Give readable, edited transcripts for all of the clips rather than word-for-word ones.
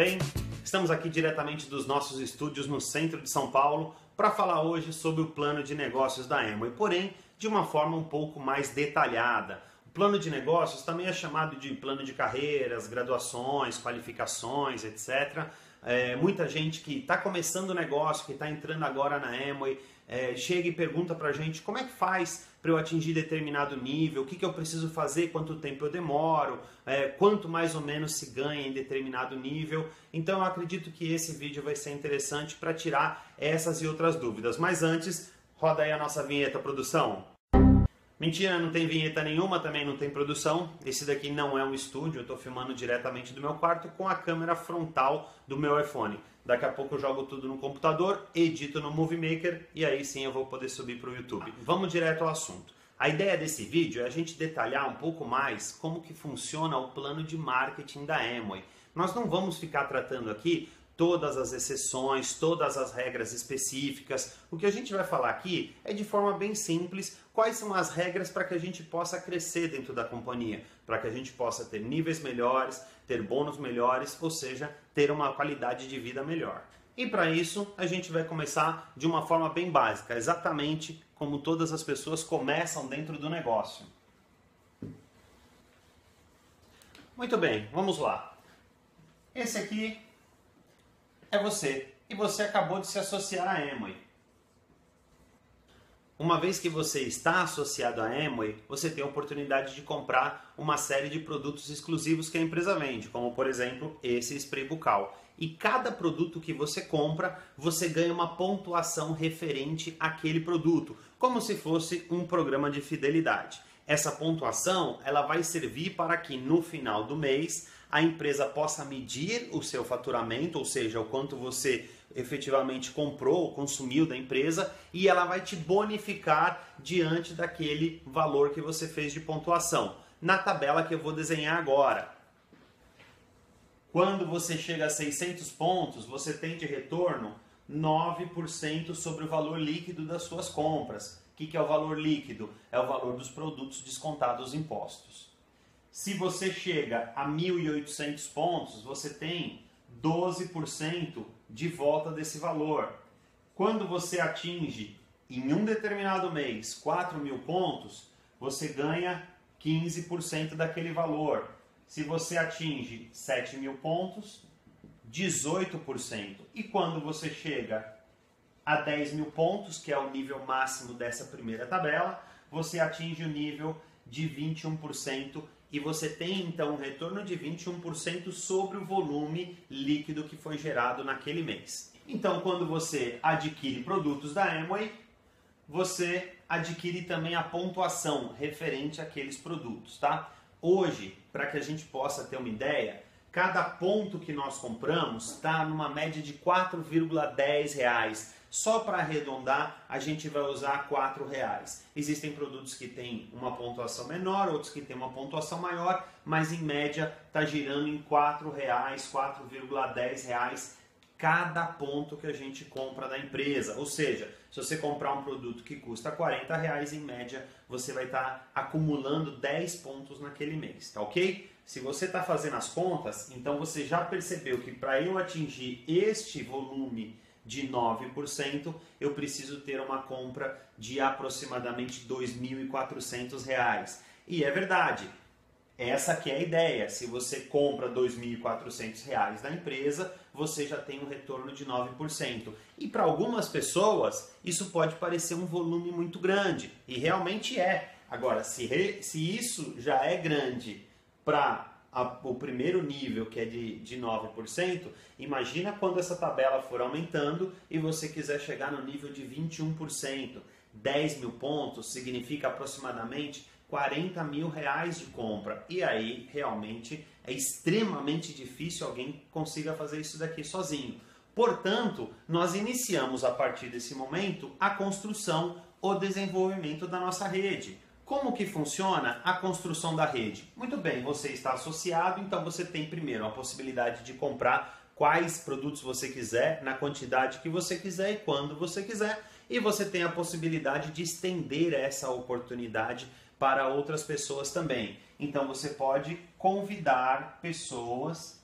bem? Estamos aqui diretamente dos nossos estúdios no centro de São Paulo para falar hoje sobre o plano de negócios da Amway, porém de uma forma um pouco mais detalhada. O plano de negócios também é chamado de plano de carreiras, graduações, qualificações, etc. Muita gente que está começando o negócio, que está entrando agora na Amway, chega e pergunta pra gente como é que faz para eu atingir determinado nível, o que eu preciso fazer, quanto tempo eu demoro, quanto mais ou menos se ganha em determinado nível. Então eu acredito que esse vídeo vai ser interessante para tirar essas e outras dúvidas. Mas antes, roda aí a nossa vinheta, produção. Mentira, não tem vinheta nenhuma, também não tem produção. Esse daqui não é um estúdio, eu estou filmando diretamente do meu quarto com a câmera frontal do meu iPhone. Daqui a pouco eu jogo tudo no computador, edito no Movie Maker e aí sim eu vou poder subir para o YouTube. Vamos direto ao assunto. A ideia desse vídeo é a gente detalhar um pouco mais como que funciona o plano de marketing da Amway. Nós não vamos ficar tratando aqui todas as exceções, todas as regras específicas. O que a gente vai falar aqui é de forma bem simples quais são as regras para que a gente possa crescer dentro da companhia, para que a gente possa ter níveis melhores, ter bônus melhores, ou seja, ter uma qualidade de vida melhor. E para isso a gente vai começar de uma forma bem básica, exatamente como todas as pessoas começam dentro do negócio. Muito bem, vamos lá. Esse aqui é você, e você acabou de se associar à Amway. Uma vez que você está associado à Amway, você tem a oportunidade de comprar uma série de produtos exclusivos que a empresa vende, como por exemplo esse spray bucal. E cada produto que você compra, você ganha uma pontuação referente àquele produto, como se fosse um programa de fidelidade. Essa pontuação ela vai servir para que no final do mês a empresa possa medir o seu faturamento, ou seja, o quanto você efetivamente comprou ou consumiu da empresa, e ela vai te bonificar diante daquele valor que você fez de pontuação. Na tabela que eu vou desenhar agora. Quando você chega a 600 pontos, você tem de retorno 9% sobre o valor líquido das suas compras. O que é o valor líquido? É o valor dos produtos descontados os impostos. Se você chega a 1.800 pontos, você tem 12% de volta desse valor. Quando você atinge, em um determinado mês, 4.000 pontos, você ganha 15% daquele valor. Se você atinge 7.000 pontos, 18%. E quando você chega a 10.000 pontos, que é o nível máximo dessa primeira tabela, você atinge o nível de 21%. E você tem então um retorno de 21% sobre o volume líquido que foi gerado naquele mês. Então, quando você adquire produtos da Amway, você adquire também a pontuação referente àqueles produtos, tá? Hoje, para que a gente possa ter uma ideia, cada ponto que nós compramos está numa média de R$ 4,10. Só para arredondar, a gente vai usar R$ 4. Existem produtos que têm uma pontuação menor, outros que têm uma pontuação maior, mas em média está girando em R$ 4, R$ 4,10 cada ponto que a gente compra da empresa. Ou seja, se você comprar um produto que custa R$ 40, em média, você vai estar acumulando 10 pontos naquele mês, tá ok? Se você está fazendo as contas, então você já percebeu que para eu atingir este volume de 9%, eu preciso ter uma compra de aproximadamente R$ 2.400. E é verdade, essa que é a ideia. Se você compra R$ 2.400 da empresa, você já tem um retorno de 9%. E para algumas pessoas, isso pode parecer um volume muito grande, e realmente é. Agora, se isso já é grande para o primeiro nível, que é de 9%, imagina quando essa tabela for aumentando e você quiser chegar no nível de 21%. 10.000 pontos significa aproximadamente R$ 40.000 de compra. E aí, realmente, é extremamente difícil alguém consiga fazer isso daqui sozinho. Portanto, nós iniciamos a partir desse momento a construção, o desenvolvimento da nossa rede. Como que funciona a construção da rede? Muito bem, você está associado, então você tem primeiro a possibilidade de comprar quais produtos você quiser, na quantidade que você quiser e quando você quiser. E você tem a possibilidade de estender essa oportunidade para outras pessoas também. Então você pode convidar pessoas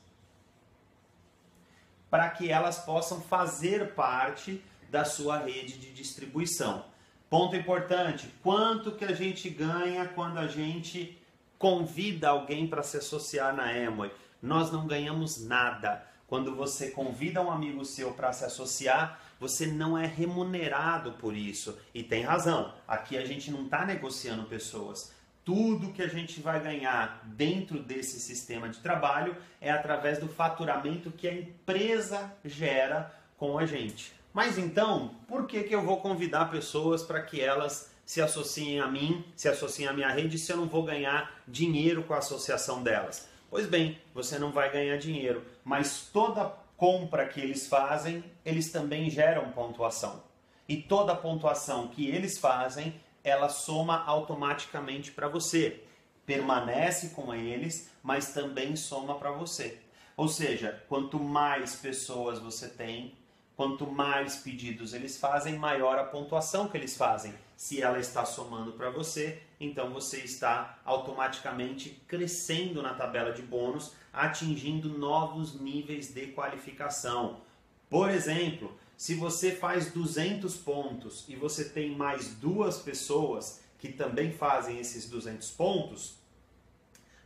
para que elas possam fazer parte da sua rede de distribuição. Ponto importante, quanto que a gente ganha quando a gente convida alguém para se associar na Amway? Nós não ganhamos nada. Quando você convida um amigo seu para se associar, você não é remunerado por isso. E tem razão, aqui a gente não está negociando pessoas. Tudo que a gente vai ganhar dentro desse sistema de trabalho é através do faturamento que a empresa gera com a gente. Mas então, por que eu vou convidar pessoas para que elas se associem a mim, se associem à minha rede, se eu não vou ganhar dinheiro com a associação delas? Pois bem, você não vai ganhar dinheiro, mas toda compra que eles fazem, eles também geram pontuação. E toda pontuação que eles fazem, ela soma automaticamente para você. Permanece com eles, mas também soma para você. Ou seja, quanto mais pessoas você tem, quanto mais pedidos eles fazem, maior a pontuação que eles fazem. Se ela está somando para você, então você está automaticamente crescendo na tabela de bônus, atingindo novos níveis de qualificação. Por exemplo, se você faz 200 pontos e você tem mais 2 pessoas que também fazem esses 200 pontos,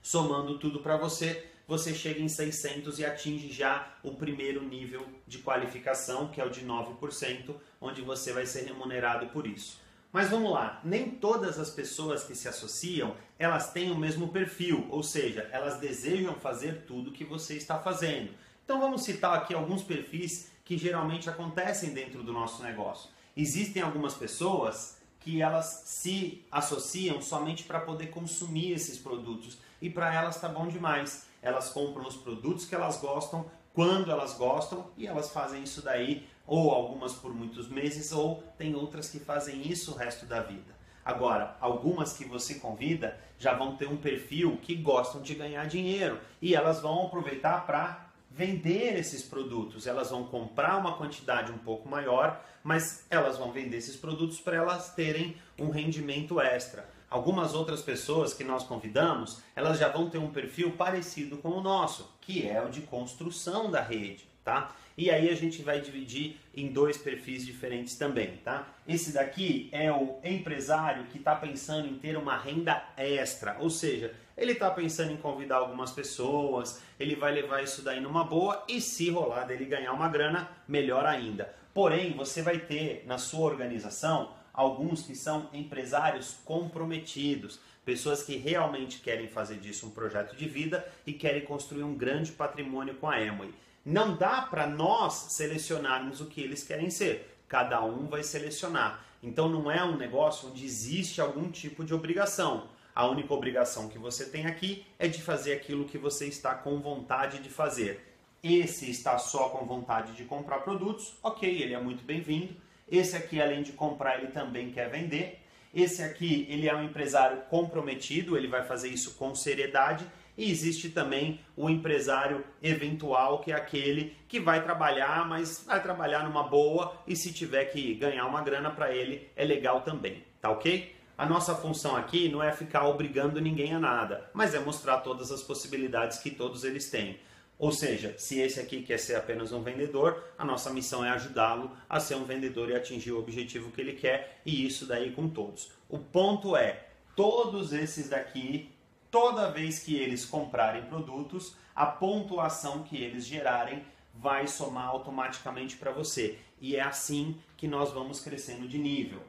somando tudo para você, você chega em 600 e atinge já o primeiro nível de qualificação, que é o de 9%, onde você vai ser remunerado por isso. Mas vamos lá, nem todas as pessoas que se associam, elas têm o mesmo perfil, ou seja, elas desejam fazer tudo que você está fazendo. Então vamos citar aqui alguns perfis que geralmente acontecem dentro do nosso negócio. Existem algumas pessoas que elas se associam somente para poder consumir esses produtos e para elas está bom demais. Elas compram os produtos que elas gostam, quando elas gostam e elas fazem isso daí, ou algumas por muitos meses, ou tem outras que fazem isso o resto da vida. Agora, algumas que você convida já vão ter um perfil que gostam de ganhar dinheiro e elas vão aproveitar para vender esses produtos. Elas vão comprar uma quantidade um pouco maior, mas elas vão vender esses produtos para elas terem um rendimento extra. Algumas outras pessoas que nós convidamos, elas já vão ter um perfil parecido com o nosso, que é o de construção da rede, tá? E aí a gente vai dividir em 2 perfis diferentes também, tá? Esse daqui é o empresário que está pensando em ter uma renda extra, ou seja, ele está pensando em convidar algumas pessoas, ele vai levar isso daí numa boa e se rolar dele ganhar uma grana, melhor ainda. Porém, você vai ter na sua organização alguns que são empresários comprometidos, pessoas que realmente querem fazer disso um projeto de vida e querem construir um grande patrimônio com a Amway. Não dá para nós selecionarmos o que eles querem ser, cada um vai selecionar. Então não é um negócio onde existe algum tipo de obrigação. A única obrigação que você tem aqui é de fazer aquilo que você está com vontade de fazer. Esse está só com vontade de comprar produtos, ok, ele é muito bem-vindo. Esse aqui, além de comprar, ele também quer vender. Esse aqui, ele é um empresário comprometido, ele vai fazer isso com seriedade. E existe também o empresário eventual, que é aquele que vai trabalhar, mas vai trabalhar numa boa e se tiver que ganhar uma grana para ele, é legal também, tá ok? A nossa função aqui não é ficar obrigando ninguém a nada, mas é mostrar todas as possibilidades que todos eles têm. Ou seja, se esse aqui quer ser apenas um vendedor, a nossa missão é ajudá-lo a ser um vendedor e atingir o objetivo que ele quer, e isso daí com todos. O ponto é, todos esses daqui, toda vez que eles comprarem produtos, a pontuação que eles gerarem vai somar automaticamente para você. E é assim que nós vamos crescendo de nível.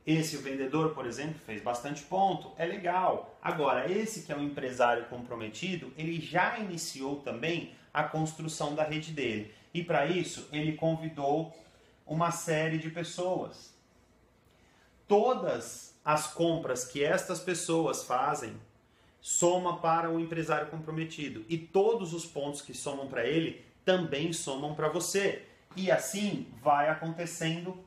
Esse o vendedor, por exemplo, fez bastante ponto, é legal. Agora, esse que é um empresário comprometido, ele já iniciou também a construção da rede dele. E para isso, ele convidou uma série de pessoas. Todas as compras que estas pessoas fazem soma para o empresário comprometido. E todos os pontos que somam para ele também somam para você. E assim vai acontecendo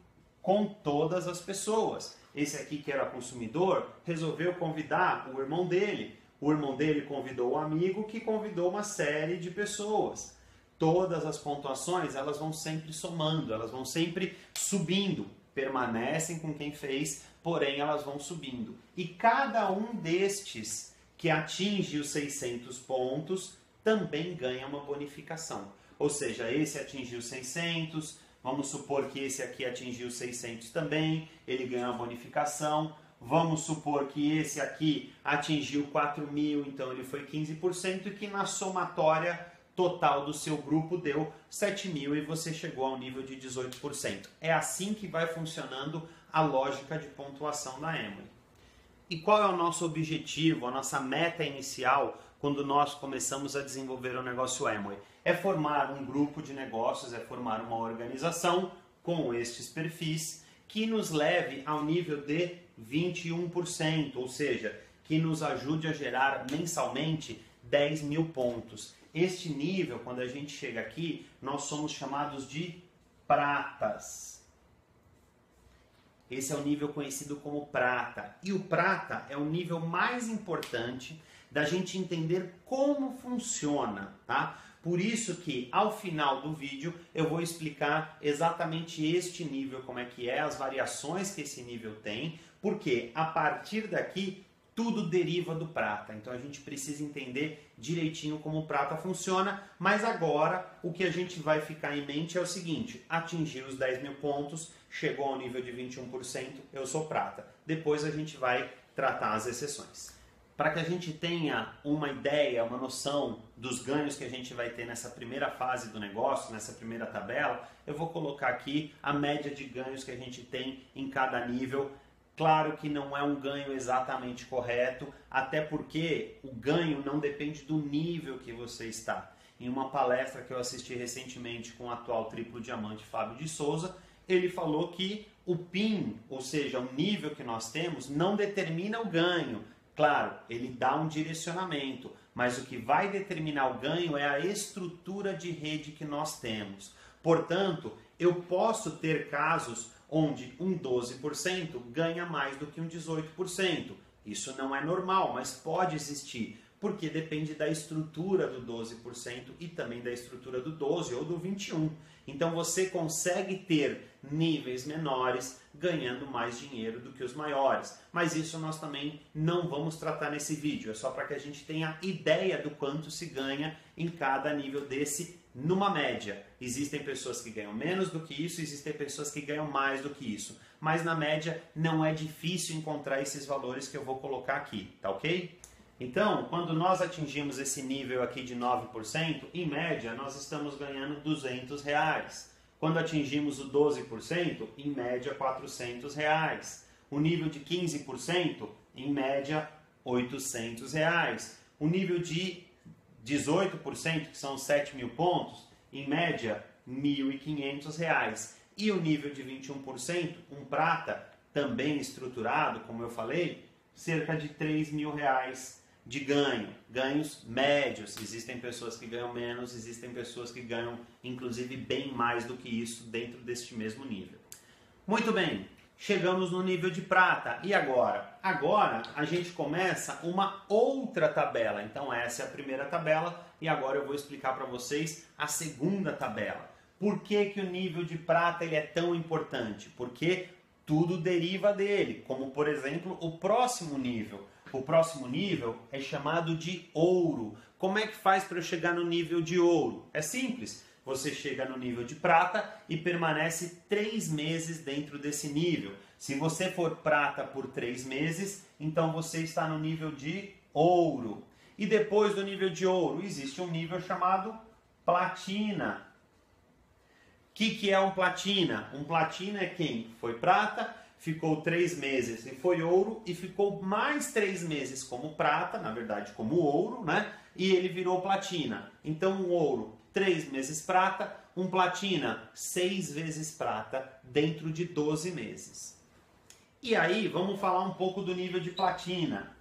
com todas as pessoas. Esse aqui que era consumidor resolveu convidar o irmão dele. O irmão dele convidou o amigo que convidou uma série de pessoas. Todas as pontuações, elas vão sempre somando, elas vão sempre subindo. Permanecem com quem fez, porém elas vão subindo. E cada um destes que atinge os 600 pontos também ganha uma bonificação. ou seja, esse atingiu 600, vamos supor que esse aqui atingiu 600 também, ele ganhou a bonificação. Vamos supor que esse aqui atingiu 4.000, então ele foi 15%, e que na somatória total do seu grupo deu 7.000 e você chegou ao nível de 18%. É assim que vai funcionando a lógica de pontuação da Emory. E qual é o nosso objetivo, a nossa meta inicial quando nós começamos a desenvolver o negócio Emory? É formar um grupo de negócios, é formar uma organização com estes perfis que nos leve ao nível de 21%, ou seja, que nos ajude a gerar mensalmente 10.000 pontos. Este nível, quando a gente chega aqui, nós somos chamados de pratas. Esse é o nível conhecido como prata. E o prata é o nível mais importante da gente entender como funciona, tá? Por isso que ao final do vídeo eu vou explicar exatamente este nível, como é que é, as variações que esse nível tem, porque a partir daqui tudo deriva do prata. Então a gente precisa entender direitinho como o prata funciona, mas agora o que a gente vai ficar em mente é o seguinte: atingir os 10.000 pontos, chegou ao nível de 21%, eu sou prata. Depois a gente vai tratar as exceções. Para que a gente tenha uma ideia, uma noção dos ganhos que a gente vai ter nessa primeira fase do negócio, nessa primeira tabela, eu vou colocar aqui a média de ganhos que a gente tem em cada nível. Claro que não é um ganho exatamente correto, até porque o ganho não depende do nível que você está. Em uma palestra que eu assisti recentemente com o atual triplo diamante Fábio de Souza, ele falou que o PIN, ou seja, o nível que nós temos, não determina o ganho. Claro, ele dá um direcionamento, mas o que vai determinar o ganho é a estrutura de rede que nós temos. Portanto, eu posso ter casos onde um 12% ganha mais do que um 18%. Isso não é normal, mas pode existir, porque depende da estrutura do 12% e também da estrutura do 12% ou do 21%. Então você consegue ter níveis menores ganhando mais dinheiro do que os maiores. Mas isso nós também não vamos tratar nesse vídeo, é só para que a gente tenha ideia do quanto se ganha em cada nível desse numa média. Existem pessoas que ganham menos do que isso, existem pessoas que ganham mais do que isso. Mas na média não é difícil encontrar esses valores que eu vou colocar aqui, tá ok? Então, quando nós atingimos esse nível aqui de 9%, em média nós estamos ganhando R$200. Quando atingimos o 12%, em média R$400. O nível de 15%, em média R$800. O nível de 18%, que são 7.000 pontos, em média R$1.500. E o nível de 21%, um prata, também estruturado, como eu falei, cerca de R$3.000 de ganho. Ganhos médios. Existem pessoas que ganham menos, existem pessoas que ganham inclusive bem mais do que isso dentro deste mesmo nível. Muito bem, chegamos no nível de prata. E agora? Agora a gente começa uma outra tabela. Então essa é a primeira tabela e agora eu vou explicar para vocês a segunda tabela. Por que que o nível de prata ele é tão importante? Porque tudo deriva dele, como por exemplo o próximo nível. O próximo nível é chamado de ouro. Como é que faz para eu chegar no nível de ouro? É simples. Você chega no nível de prata e permanece 3 meses dentro desse nível. Se você for prata por 3 meses, então você está no nível de ouro. E depois do nível de ouro, existe um nível chamado platina. O que é um platina? Um platina é quem foi prata, ficou 3 meses e foi ouro, e ficou mais 3 meses como prata, na verdade como ouro, né? E ele virou platina. Então um ouro, 3 meses prata, um platina, 6 vezes prata, dentro de 12 meses. E aí, vamos falar um pouco do nível de platina.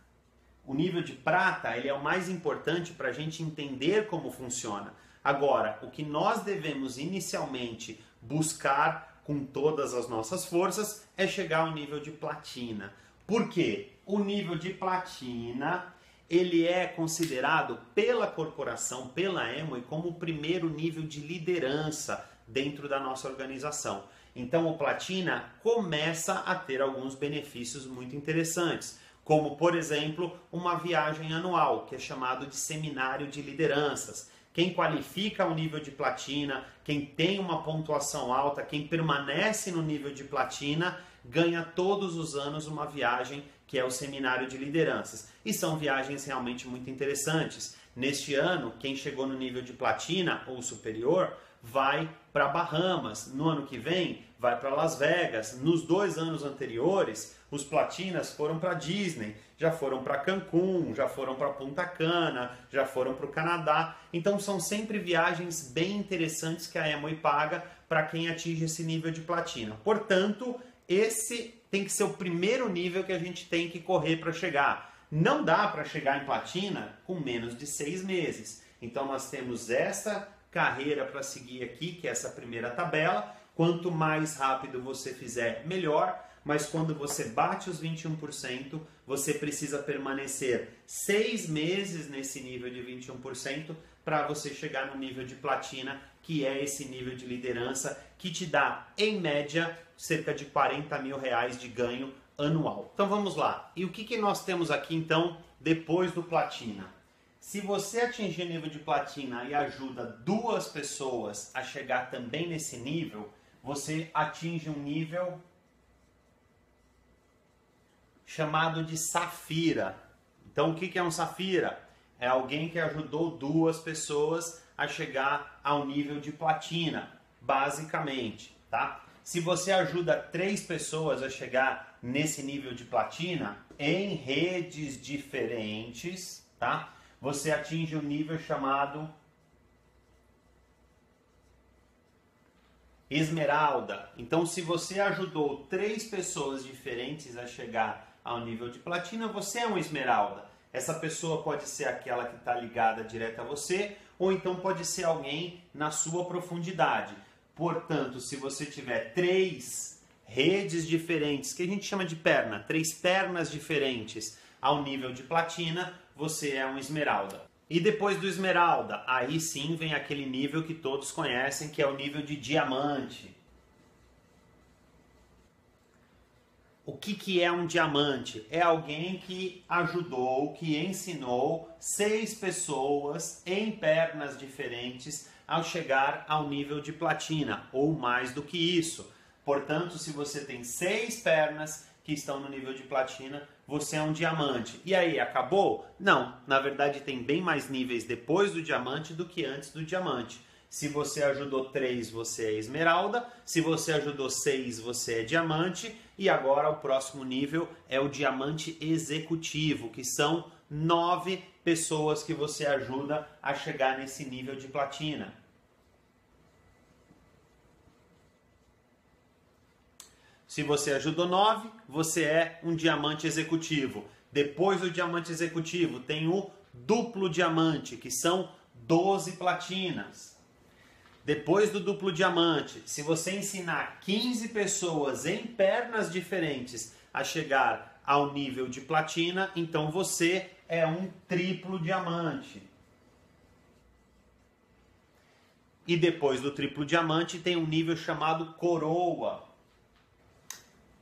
O nível de prata, ele é o mais importante para a gente entender como funciona. Agora, o que nós devemos inicialmente buscar com todas as nossas forças é chegar ao nível de platina. Por quê? O nível de platina, ele é considerado pela corporação, pela Emory, como o primeiro nível de liderança dentro da nossa organização. Então o platina começa a ter alguns benefícios muito interessantes, como por exemplo uma viagem anual, que é chamado de seminário de lideranças. Quem qualifica o nível de platina, quem tem uma pontuação alta, quem permanece no nível de platina, ganha todos os anos uma viagem que é o Seminário de Lideranças. E são viagens realmente muito interessantes. Neste ano, quem chegou no nível de platina ou superior vai para Bahamas. No ano que vem, vai para Las Vegas. Nos 2 anos anteriores, os platinas foram para Disney, já foram para Cancún, já foram para Punta Cana, já foram para o Canadá. Então são sempre viagens bem interessantes que a Amway paga para quem atinge esse nível de platina. Portanto, esse tem que ser o primeiro nível que a gente tem que correr para chegar. Não dá para chegar em platina com menos de 6 meses. Então nós temos essa carreira para seguir aqui, que é essa primeira tabela. Quanto mais rápido você fizer, melhor. Mas quando você bate os 21%, você precisa permanecer 6 meses nesse nível de 21% para você chegar no nível de platina, que é esse nível de liderança que te dá, em média, cerca de R$40 mil de ganho anual. Então vamos lá. E o que nós temos aqui então depois do platina? Se você atingir o nível de platina e ajuda 2 pessoas a chegar também nesse nível, você atinge um nível chamado de Safira. Então o que é um Safira? É alguém que ajudou 2 pessoas a chegar ao nível de platina, basicamente, tá? Se você ajuda 3 pessoas a chegar nesse nível de platina, em redes diferentes, tá? Você atinge um nível chamado Esmeralda. Então, se você ajudou 3 pessoas diferentes a chegar ao nível de platina, você é um Esmeralda. Essa pessoa pode ser aquela que está ligada direto a você, ou então pode ser alguém na sua profundidade. Portanto, se você tiver 3 redes diferentes, que a gente chama de perna, 3 pernas diferentes ao nível de platina, você é um Esmeralda. E depois do Esmeralda, aí sim vem aquele nível que todos conhecem, que é o nível de Diamante. O que é um diamante? É alguém que ajudou, que ensinou 6 pessoas em pernas diferentes ao chegar ao nível de platina, ou mais do que isso. Portanto, se você tem 6 pernas que estão no nível de platina, você é um diamante. E aí, acabou? Não, na verdade tem bem mais níveis depois do diamante do que antes do diamante. Se você ajudou 3, você é esmeralda. Se você ajudou 6, você é diamante. E agora o próximo nível é o diamante executivo, que são 9 pessoas que você ajuda a chegar nesse nível de platina. Se você ajudou 9, você é um diamante executivo. Depois do diamante executivo tem o duplo diamante, que são 12 platinas. Depois do duplo diamante, se você ensinar 15 pessoas em pernas diferentes a chegar ao nível de platina, então você é um triplo diamante. E depois do triplo diamante tem um nível chamado coroa.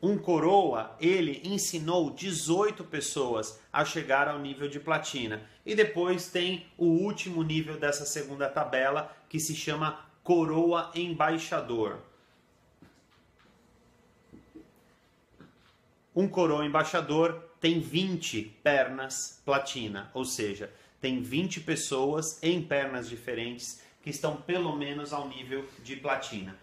Um coroa, ele ensinou 18 pessoas a chegar ao nível de platina. E depois tem o último nível dessa segunda tabela, que se chama coroa embaixador. Um coroa embaixador tem 20 pernas platina, ou seja, tem 20 pessoas em pernas diferentes que estão pelo menos ao nível de platina.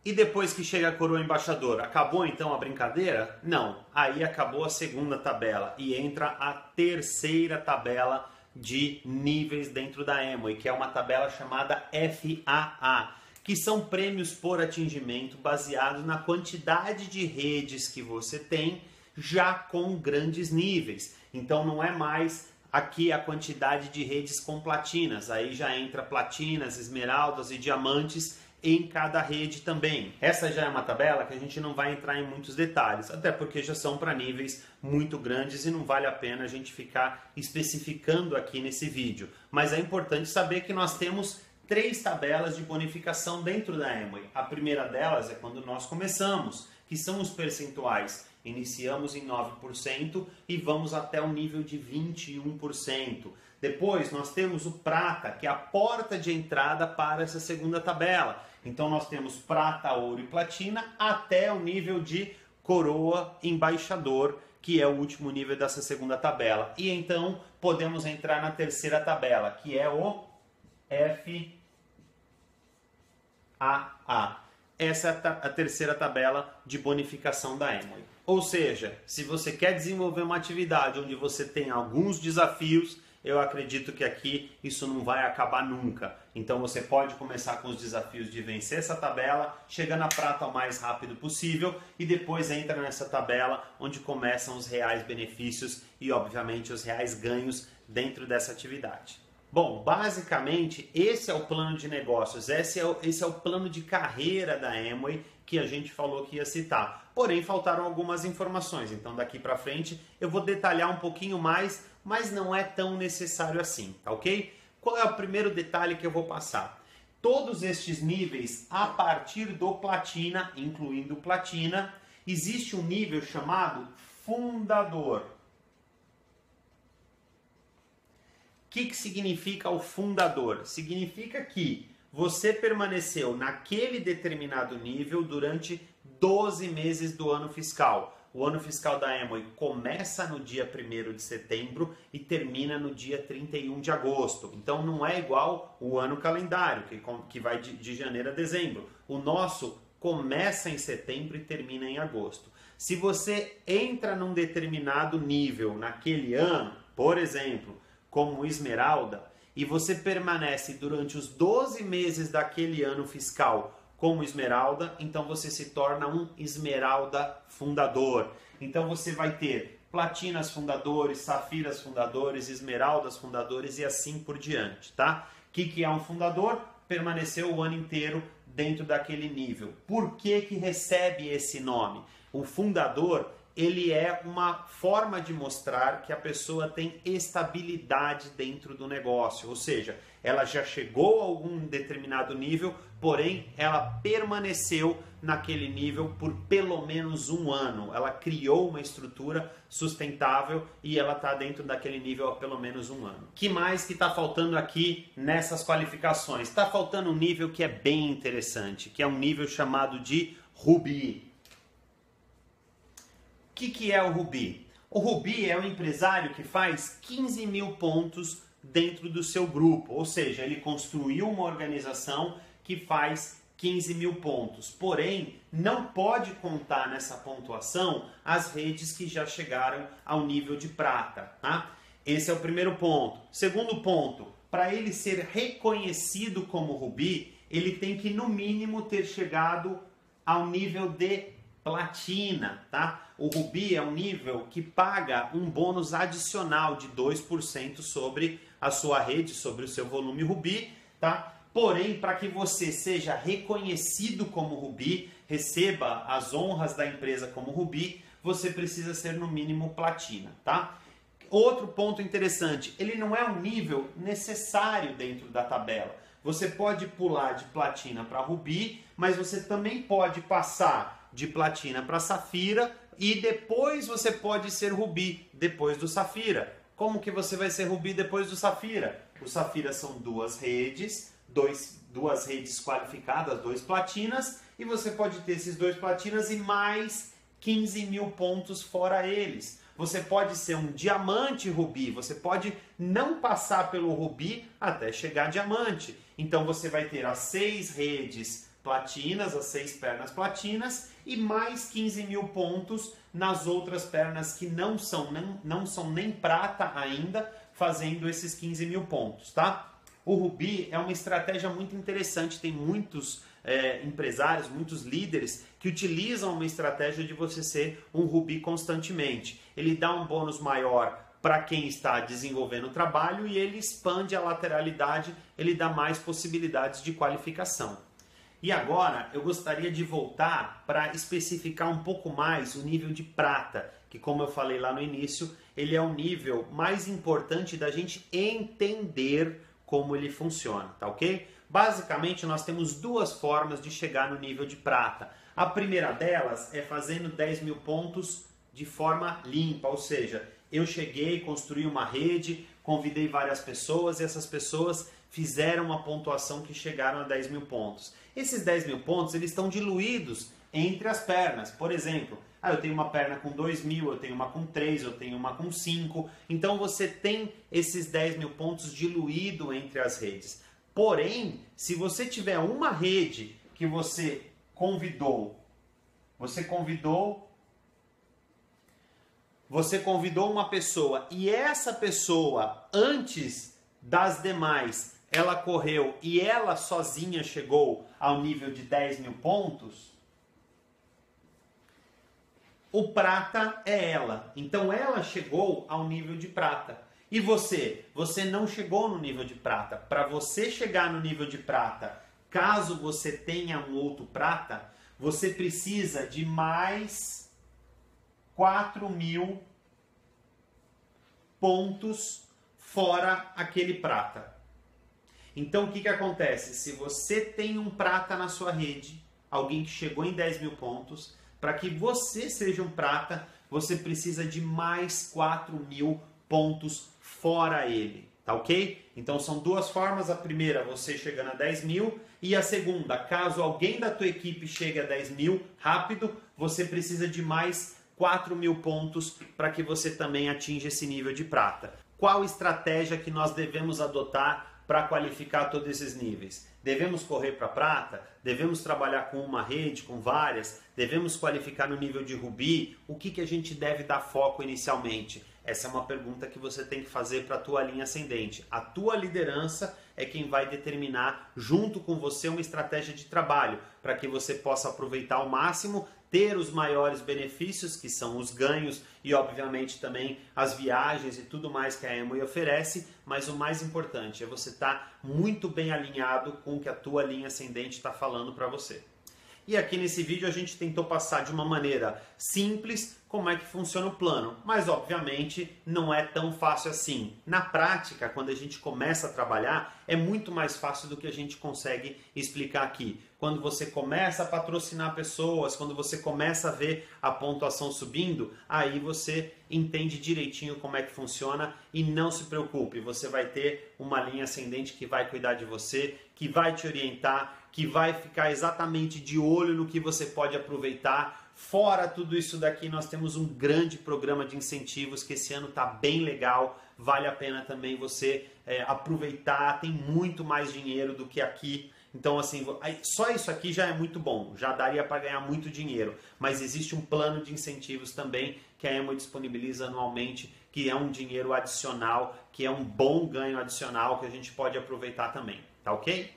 E depois que chega a coroa embaixador, acabou então a brincadeira? Não, aí acabou a segunda tabela e entra a terceira tabela de níveis dentro da Amway, que é uma tabela chamada FAA, que são prêmios por atingimento baseados na quantidade de redes que você tem, já com grandes níveis. Então não é mais aqui a quantidade de redes com platinas, aí já entra platinas, esmeraldas e diamantes em cada rede também. Essa já é uma tabela que a gente não vai entrar em muitos detalhes, até porque já são para níveis muito grandes e não vale a pena a gente ficar especificando aqui nesse vídeo. Mas é importante saber que nós temos 3 tabelas de bonificação dentro da Amway. A primeira delas é quando nós começamos, que são os percentuais. Iniciamos em 9% e vamos até o nível de 21%. Depois nós temos o prata, que é a porta de entrada para essa segunda tabela. Então nós temos prata, ouro e platina até o nível de coroa embaixador, que é o último nível dessa segunda tabela. E então podemos entrar na terceira tabela, que é o FAA. Essa é a terceira tabela de bonificação da Amway. Ou seja, se você quer desenvolver uma atividade onde você tem alguns desafios, eu acredito que aqui isso não vai acabar nunca. Então você pode começar com os desafios de vencer essa tabela, chega na prata o mais rápido possível e depois entra nessa tabela onde começam os reais benefícios e obviamente os reais ganhos dentro dessa atividade. Bom, basicamente esse é o plano de negócios, esse é o plano de carreira da Amway que a gente falou que ia citar. Porém, faltaram algumas informações, então daqui para frente eu vou detalhar um pouquinho mais, mas não é tão necessário assim, tá ok? Qual é o primeiro detalhe que eu vou passar? Todos estes níveis, a partir do platina, incluindo platina, existe um nível chamado fundador. O que significa o fundador? Significa que você permaneceu naquele determinado nível durante 12 meses do ano fiscal. O ano fiscal da Amway começa no dia 1º de setembro e termina no dia 31 de agosto. Então não é igual o ano calendário, que vai de janeiro a dezembro. O nosso começa em setembro e termina em agosto. Se você entra num determinado nível naquele ano, por exemplo, como esmeralda, e você permanece durante os 12 meses daquele ano fiscal como esmeralda, então você se torna um esmeralda fundador. Então você vai ter platinas fundadores, safiras fundadores, esmeraldas fundadores e assim por diante, tá? O que é um fundador? Permaneceu o ano inteiro dentro daquele nível. Por que recebe esse nome? O fundador, ele é uma forma de mostrar que a pessoa tem estabilidade dentro do negócio, ou seja, ela já chegou a algum determinado nível, porém ela permaneceu naquele nível por pelo menos um ano. Ela criou uma estrutura sustentável e ela está dentro daquele nível há pelo menos um ano. O que mais que está faltando aqui nessas qualificações? Está faltando um nível que é bem interessante, que é um nível chamado de Rubi. O que é o Rubi? O Rubi é um empresário que faz 15 mil pontos dentro do seu grupo, ou seja, ele construiu uma organização que faz 15 mil pontos, porém não pode contar nessa pontuação as redes que já chegaram ao nível de prata, tá? Esse é o primeiro ponto. Segundo ponto, para ele ser reconhecido como Rubi, ele tem que no mínimo ter chegado ao nível de platina, tá? O Rubi é um nível que paga um bônus adicional de 2% sobre a sua rede, sobre o seu volume Rubi, tá? Porém, para que você seja reconhecido como Rubi, receba as honras da empresa como Rubi, você precisa ser no mínimo platina, tá? Outro ponto interessante, ele não é um nível necessário dentro da tabela. Você pode pular de platina para Rubi, mas você também pode passar de platina para Safira e depois você pode ser Rubi depois do Safira. Como que você vai ser Rubi depois do Safira? O Safira são duas redes qualificadas, 2 platinas, e você pode ter esses 2 platinas e mais 15 mil pontos fora eles. Você pode ser um diamante Rubi, você pode não passar pelo Rubi até chegar a diamante. Então você vai ter as 6 redes platinas, as 6 pernas platinas e mais 15 mil pontos nas outras pernas que não são nem prata ainda, fazendo esses 15 mil pontos, tá? O Rubi é uma estratégia muito interessante, tem muitos empresários, muitos líderes que utilizam uma estratégia de você ser um Rubi constantemente. Ele dá um bônus maior para quem está desenvolvendo o trabalho e ele expande a lateralidade, ele dá mais possibilidades de qualificação. E agora eu gostaria de voltar para especificar um pouco mais o nível de prata, que como eu falei lá no início, ele é o nível mais importante da gente entender como ele funciona, tá ok? Basicamente nós temos 2 formas de chegar no nível de prata. A primeira delas é fazendo 10 mil pontos de forma limpa, ou seja, eu cheguei, construí uma rede, convidei várias pessoas e essas pessoas fizeram uma pontuação que chegaram a 10 mil pontos. Esses 10 mil pontos eles estão diluídos entre as pernas. Por exemplo, eu tenho uma perna com 2 mil, eu tenho uma com 3, eu tenho uma com 5. Então você tem esses 10 mil pontos diluído entre as redes. Porém, se você tiver uma rede que você convidou uma pessoa e essa pessoa, antes das demais, ela correu e ela sozinha chegou ao nível de 10 mil pontos, o prata é ela. Então ela chegou ao nível de prata. E você não chegou no nível de prata. Para você chegar no nível de prata, caso você tenha um outro prata, você precisa de mais 4 mil pontos fora aquele prata. Então o que acontece? Se você tem um prata na sua rede, alguém que chegou em 10 mil pontos, para que você seja um prata, você precisa de mais 4 mil pontos fora ele, tá ok? Então são duas formas, a primeira você chegando a 10 mil e a segunda, caso alguém da tua equipe chegue a 10 mil rápido, você precisa de mais 4 mil pontos para que você também atinja esse nível de prata. Qual estratégia que nós devemos adotar para qualificar todos esses níveis? Devemos correr para prata? Devemos trabalhar com uma rede, com várias? Devemos qualificar no nível de rubi? O que a gente deve dar foco inicialmente? Essa é uma pergunta que você tem que fazer para a tua linha ascendente. A tua liderança é quem vai determinar junto com você uma estratégia de trabalho para que você possa aproveitar ao máximo, ter os maiores benefícios, que são os ganhos e obviamente também as viagens e tudo mais que a Amway oferece, mas o mais importante é você estar muito bem alinhado com o que a tua linha ascendente está falando para você. E aqui nesse vídeo a gente tentou passar de uma maneira simples como é que funciona o plano, mas obviamente não é tão fácil assim. Na prática, quando a gente começa a trabalhar, é muito mais fácil do que a gente consegue explicar aqui. Quando você começa a patrocinar pessoas, quando você começa a ver a pontuação subindo, aí você entende direitinho como é que funciona e não se preocupe, você vai ter uma linha ascendente que vai cuidar de você, que vai te orientar, que vai ficar exatamente de olho no que você pode aproveitar. Fora tudo isso daqui, nós temos um grande programa de incentivos que esse ano está bem legal, vale a pena também você aproveitar, tem muito mais dinheiro do que aqui. Então, assim, só isso aqui já é muito bom, já daria para ganhar muito dinheiro. Mas existe um plano de incentivos também que a Amway disponibiliza anualmente, que é um dinheiro adicional, que é um bom ganho adicional que a gente pode aproveitar também, tá ok?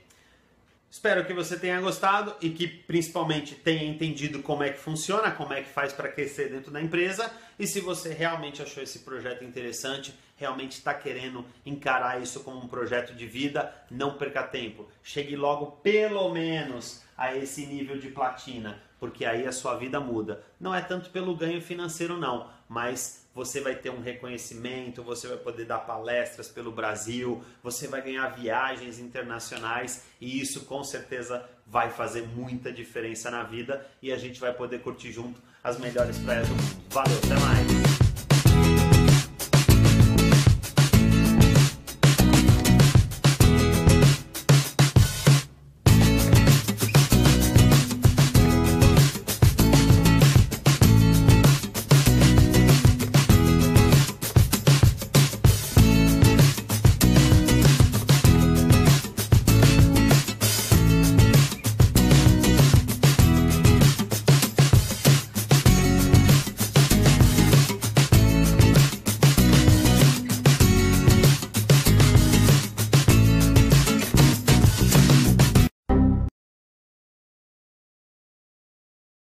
Espero que você tenha gostado e que principalmente tenha entendido como é que funciona, como é que faz para crescer dentro da empresa. E se você realmente achou esse projeto interessante, realmente está querendo encarar isso como um projeto de vida, não perca tempo. Chegue logo pelo menos a esse nível de platina, porque aí a sua vida muda. Não é tanto pelo ganho financeiro não, mas você vai ter um reconhecimento, você vai poder dar palestras pelo Brasil, você vai ganhar viagens internacionais e isso com certeza vai fazer muita diferença na vida e a gente vai poder curtir junto as melhores praias do mundo. Valeu, até mais!